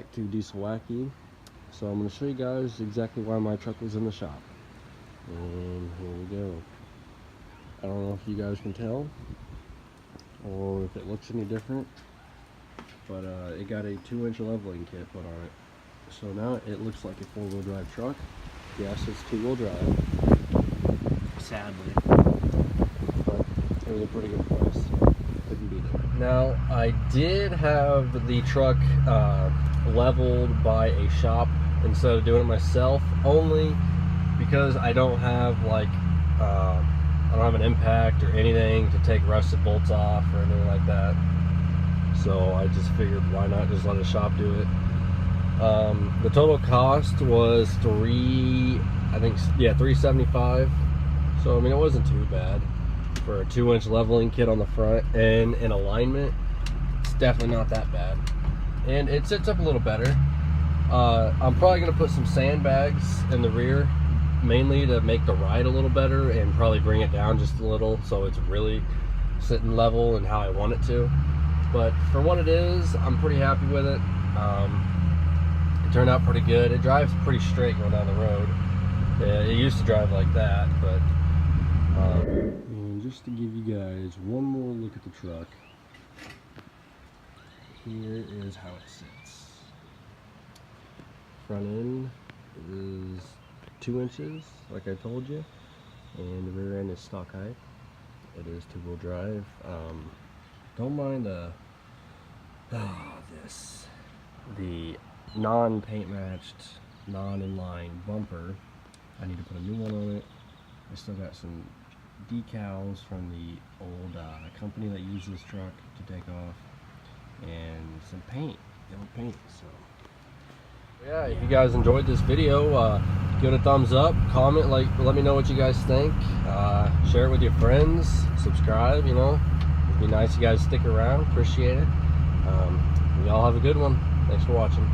back to Diesel Wacky. So I'm going to show you guys exactly why my truck was in the shop. And here we go. I don't know if you guys can tell or if it looks any different, but it got a 2-inch leveling kit put on it. So now it looks like a 4-wheel drive truck. Yes, it's 2-wheel drive, sadly, but it was a pretty good price. Couldn't beat it. Now, I did have the truck leveled by a shop instead of doing it myself, only because I don't have like I don't have an impact or anything to take rusted bolts off or anything like that. So I just figured, why not just let a shop do it. The total cost was $375. So I mean, it wasn't too bad for a 2-inch leveling kit on the front, and in alignment, it's definitely not that bad. And it sits up a little better. I'm probably gonna put some sandbags in the rear, mainly to make the ride a little better and probably bring it down just a little so it's really sitting level and how I want it to. But for what it is, I'm pretty happy with it. It turned out pretty good. It drives pretty straight going down the road. It used to drive like that, but and just to give you guys one more look at the truck, here is how it sits. Front end is 2 inches, like I told you, and the rear end is stock height. It is 2-wheel drive. Don't mind the non-paint matched, non-inline bumper. I need to put a new one on it. I still got some decals from the old company that used this truck to take off, and some paint, yellow paint. So yeah, if you guys enjoyed this video, give it a thumbs up, comment, let me know what you guys think. Share it with your friends, subscribe, you know. It'd be nice if you guys stick around. Appreciate it. Y'all have a good one. Thanks for watching.